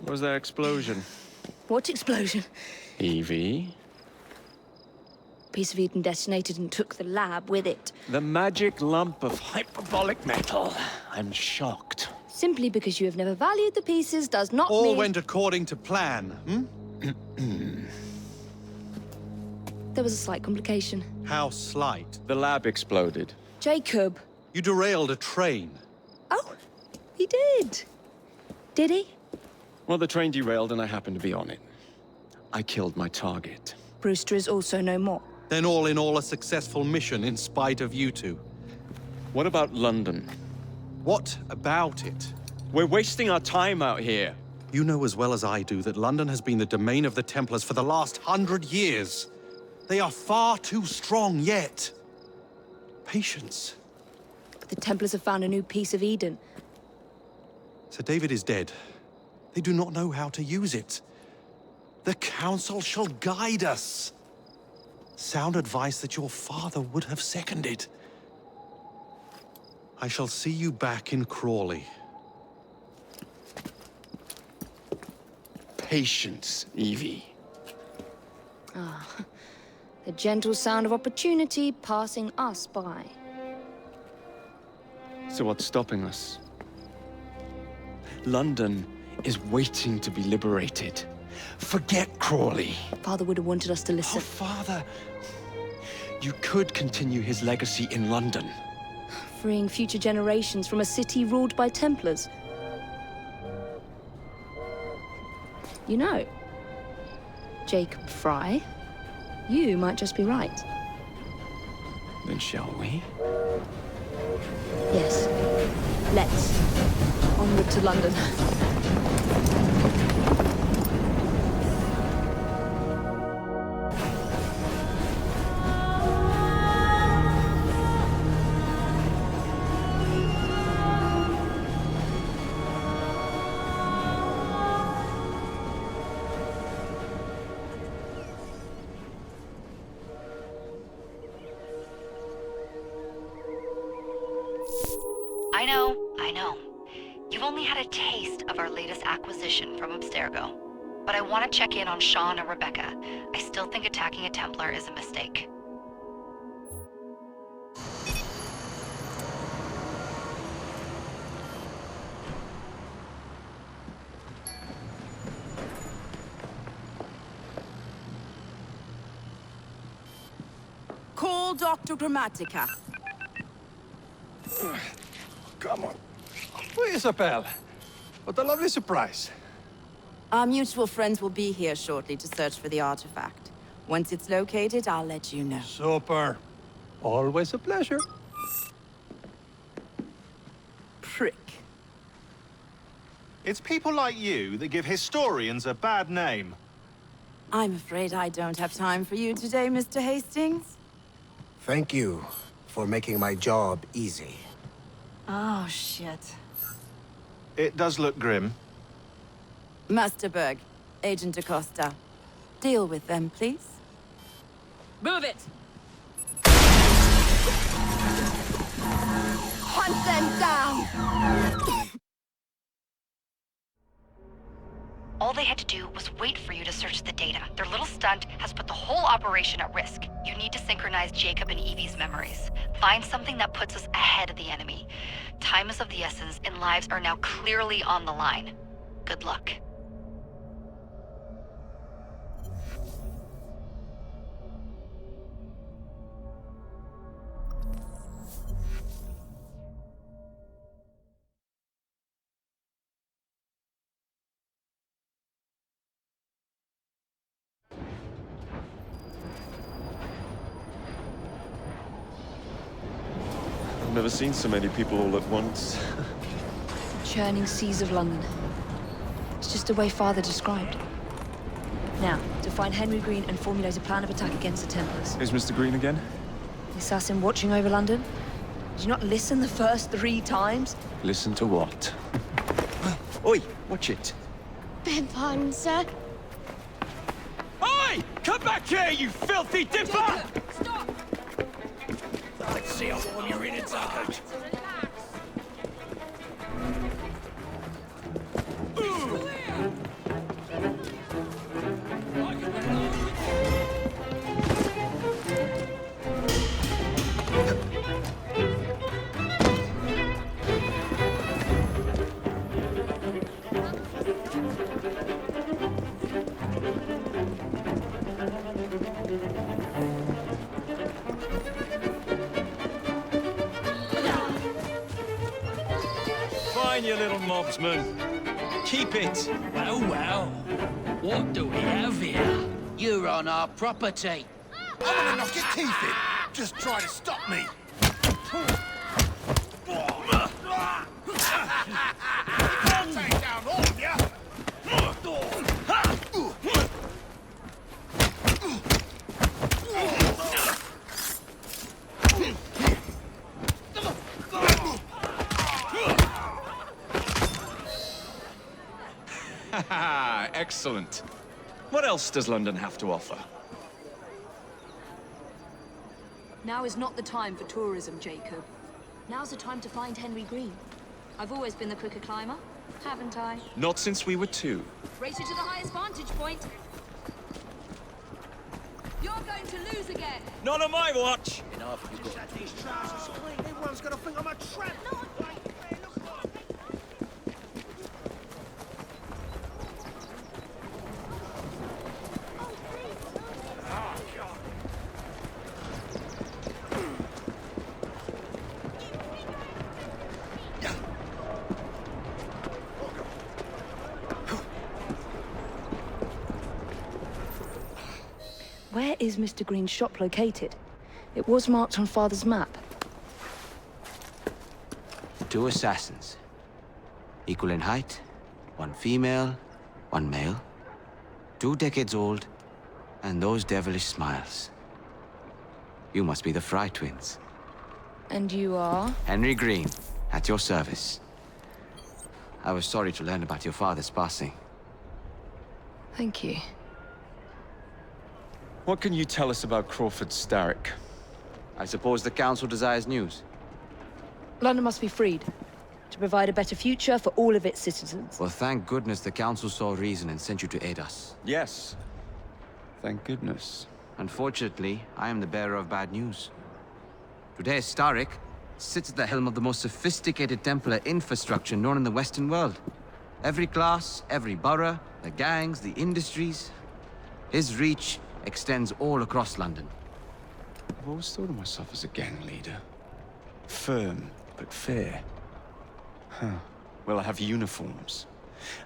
Was there explosion? What explosion? Evie? Piece of Eden detonated and took the lab with it. The magic lump of hyperbolic metal. I'm shocked. Simply because you have never valued the pieces does not mean... All went according to plan, There was a slight complication. How slight? The lab exploded. Jacob. You derailed a train. Oh, he did. Did he? Well, the train derailed and I happened to be on it. I killed my target. Brewster is also no more. Then all in all, a successful mission in spite of you two. What about London? What about it? We're wasting our time out here. You know as well as I do that London has been the domain of the Templars for the last 100 years. They are far too strong yet. Patience. But the Templars have found a new piece of Eden. Sir David is dead. They do not know how to use it. The Council shall guide us. Sound advice that your father would have seconded. I shall see you back in Crawley. Patience, Evie. The gentle sound of opportunity passing us by. So what's stopping us? London is waiting to be liberated. Forget Crawley. Father would have wanted us to Oh, listen. Father. You could continue his legacy in London. Freeing future generations from a city ruled by Templars. You know, Jacob Frye, you might just be right. Then shall we? Yes. Let's. Onward to London. I know. You've only had a taste of our latest acquisition from Abstergo. But I want to check in on Shaun and Rebecca. I still think attacking a Templar is a mistake. Call Dr. Gramatica. Come on. Oh, Isabelle. What a lovely surprise. Our mutual friends will be here shortly to search for the artifact. Once it's located, I'll let you know. Super. Always a pleasure. Prick. It's people like you that give historians a bad name. I'm afraid I don't have time for you today, Mr. Hastings. Thank you for making my job easy. Oh, shit. It does look grim. Master Berg, Agent Costa. Deal with them, please. Move it! Hunt them down! All they had to do was wait for you to search the data. Their little stunt has put the whole operation at risk. You need to synchronize Jacob and Evie's memories. Find something that puts us ahead of the enemy. Time is of the essence, and lives are now clearly on the line. Good luck. I've never seen so many people all at once. Churning seas of London. It's just the way Father described. Now, to find Henry Green and formulate a plan of attack against the Templars. Is Mr. Green again? The assassin watching over London? Did you not listen the first 3 times? Listen to what? Oi, watch it. Beg pardon, sir. Oi! Come back here, you filthy dipper! Stop! Let's see how long you're in it, Sergeant. fine, you little mobsman. Keep it. Well, well. What do we have here? You're on our property. I'm gonna knock your teeth in. Just try to stop me. I'll take down all of you. Excellent. What else does London have to offer? Now is not the time for tourism, Jacob. Now's the time to find Henry Green. I've always been the quicker climber, haven't I? Not since we were 2. Race you to the highest vantage point. You're going to lose again. Not on my watch! Enough, you got. These trousers clean. Everyone's gonna think I'm a tramp. Where is Mr. Green's shop located? It was marked on Father's map. 2 assassins. Equal in height, 1 female, 1 male. 2 decades old, and those devilish smiles. You must be the Frye twins. And you are? Henry Green, at your service. I was sorry to learn about your father's passing. Thank you. What can you tell us about Crawford Starrick? I suppose the Council desires news. London must be freed, to provide a better future for all of its citizens. Well, thank goodness the Council saw reason and sent you to aid us. Yes. Thank goodness. Unfortunately, I am the bearer of bad news. Today, Starrick sits at the helm of the most sophisticated Templar infrastructure known in the Western world. Every class, every borough, the gangs, the industries. His reach extends all across London. I've always thought of myself as a gang leader. Firm, but fair. Huh. Well, I have uniforms.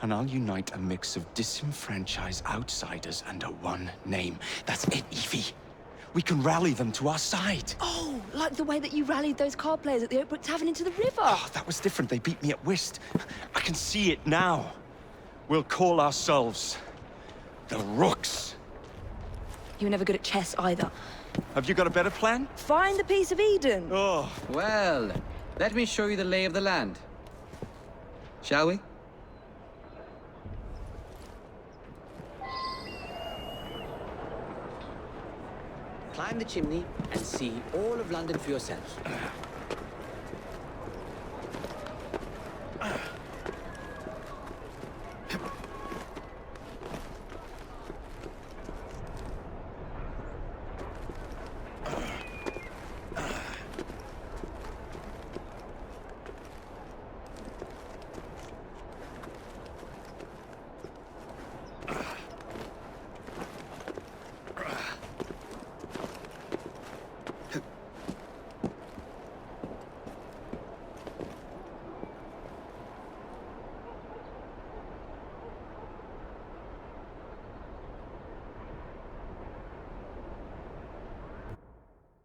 And I'll unite a mix of disenfranchised outsiders under one name. That's it, Evie. We can rally them to our side. Oh, like the way that you rallied those card players at the Oakbrook Tavern into the river. Oh, that was different. They beat me at whist. I can see it now. We'll call ourselves the Rooks. You were never good at chess either. Have you got a better plan? Find the piece of Eden. Oh. Well, let me show you the lay of the land. Shall we? Climb the chimney and see all of London for yourself.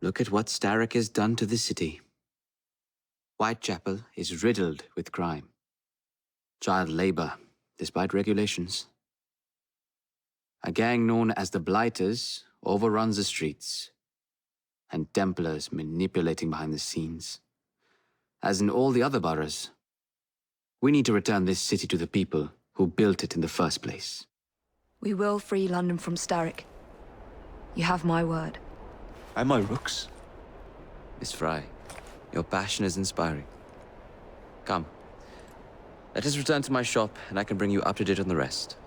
Look at what Starrick has done to the city. Whitechapel is riddled with crime. Child labor, despite regulations. A gang known as the Blighters overruns the streets, and Templars manipulating behind the scenes. As in all the other boroughs, we need to return this city to the people who built it in the first place. We will free London from Starrick. You have my word. And my Rooks. Miss Frye, your passion is inspiring. Come, let us return to my shop, and I can bring you up to date on the rest.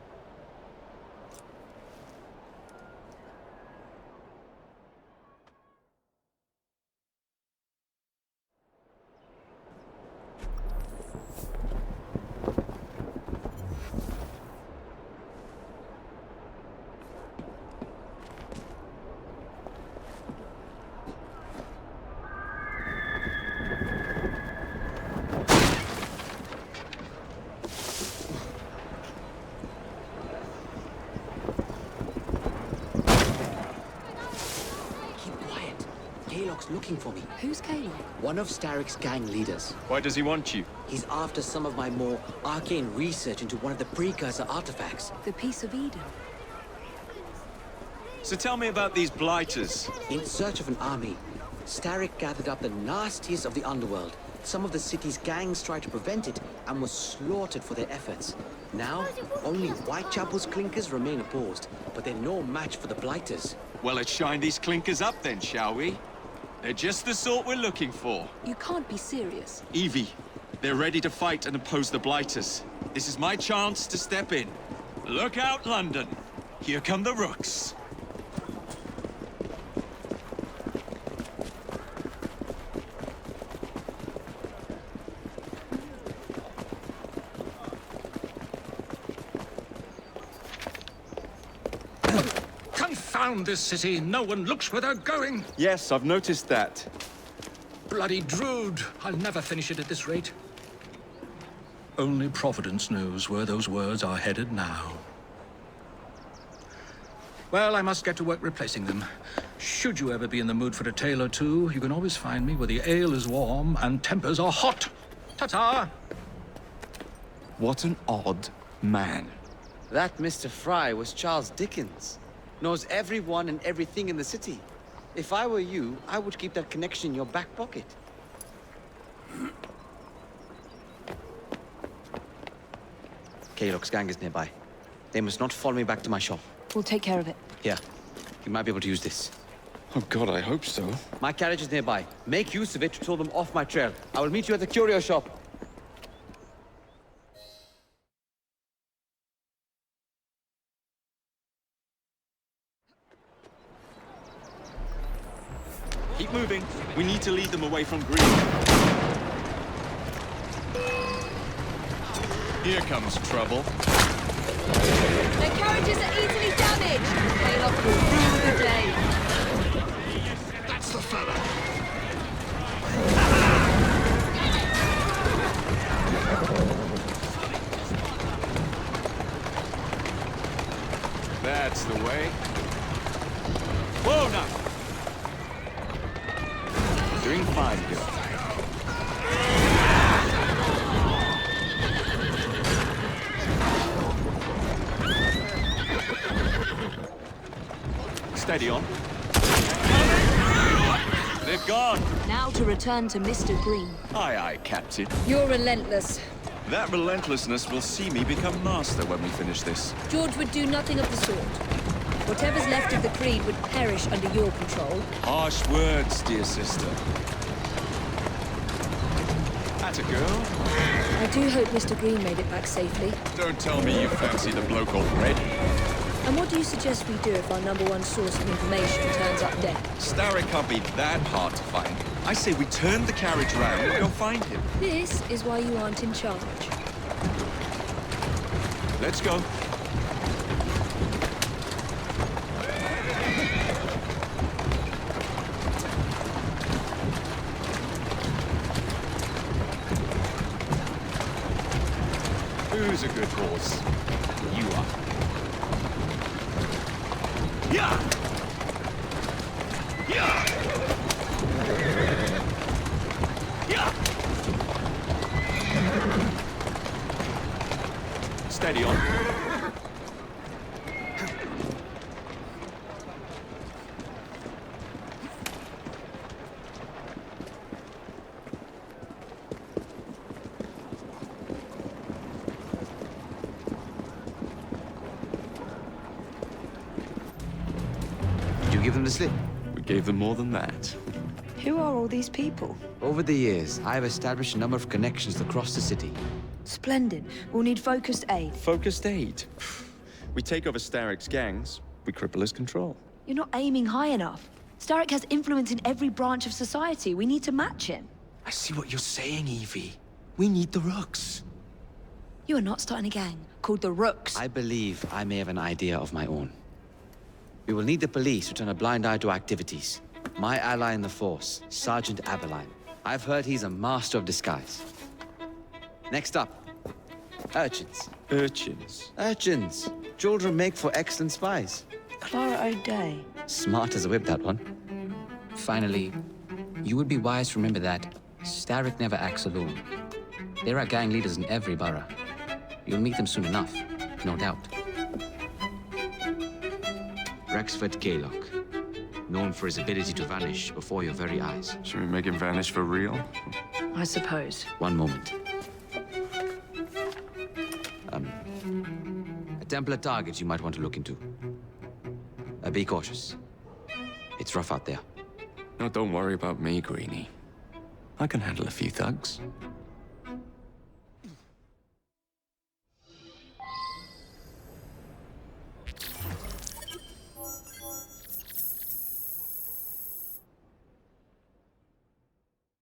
Kaylock's looking for me. Who's Kaylock? One of Starrick's gang leaders. Why does he want you? He's after some of my more arcane research into one of the precursor artifacts. The Piece of Eden. So tell me about these blighters. In search of an army, Starrick gathered up the nastiest of the underworld. Some of the city's gangs tried to prevent it and were slaughtered for their efforts. Now, only Whitechapel's clinkers remain opposed, but they're no match for the blighters. Well, let's shine these clinkers up then, shall we? They're just the sort we're looking for. You can't be serious. Evie, they're ready to fight and oppose the blighters. This is my chance to step in. Look out, London. Here come the rooks. Confound this city! No one looks where they're going! Yes, I've noticed that. Bloody Drood! I'll never finish it at this rate. Only Providence knows where those words are headed now. Well, I must get to work replacing them. Should you ever be in the mood for a tale or two, you can always find me where the ale is warm and tempers are hot. Ta-ta! What an odd man. That Mr. Frye was Charles Dickens. Knows everyone and everything in the city. If I were you, I would keep that connection in your back pocket. Kaylock's gang is nearby. They must not follow me back to my shop. We'll take care of it. Here, you might be able to use this. Oh God, I hope so. My carriage is nearby. Make use of it to throw them off my trail. I will meet you at the curio shop. Keep moving. We need to lead them away from Green. Here comes trouble. Their carriages are easily damaged. Kaylock will rue the day. That's the fella. That's the way. Whoa, now! Doing fine, girl. Steady on. They've gone. Now to return to Mr. Green. Aye, aye, Captain. You're relentless. That relentlessness will see me become master when we finish this. George would do nothing of the sort. Whatever's left of the Creed would perish under your control. Harsh words, dear sister. That's a girl. I do hope Mr. Green made it back safely. Don't tell me you fancy the bloke already. And what do you suggest we do if our #1 source of information turns up dead? Starrick can't be that hard to find. I say we turn the carriage round and go find him. This is why you aren't in charge. Let's go. Who's a good horse? You are. Yeah! Yeah! Yeah! Steady on. Give them the slip. We gave them more than that. Who are all these people? Over the years, I have established a number of connections across the city. Splendid. We'll need focused aid. Focused aid? We take over Starrick's gangs, we cripple his control. You're not aiming high enough. Starrick has influence in every branch of society. We need to match him. I see what you're saying, Evie. We need the rooks. You are not starting a gang called the Rooks. I believe I may have an idea of my own. We will need the police to turn a blind eye to activities. My ally in the force, Sergeant Aberline. I've heard he's a master of disguise. Next up, urchins. Urchins? Urchins. Children make for excellent spies. Clara O'Day. Smart as a whip, that one. Finally, You would be wise to remember that Starrick never acts alone. There are gang leaders in every borough. You'll meet them soon enough, no doubt. Rexford Gaylock, known for his ability to vanish before your very eyes. Should we make him vanish for real? I suppose. One moment. A Templar target you might want to look into. Be cautious. It's rough out there. No, don't worry about me, Greenie. I can handle a few thugs.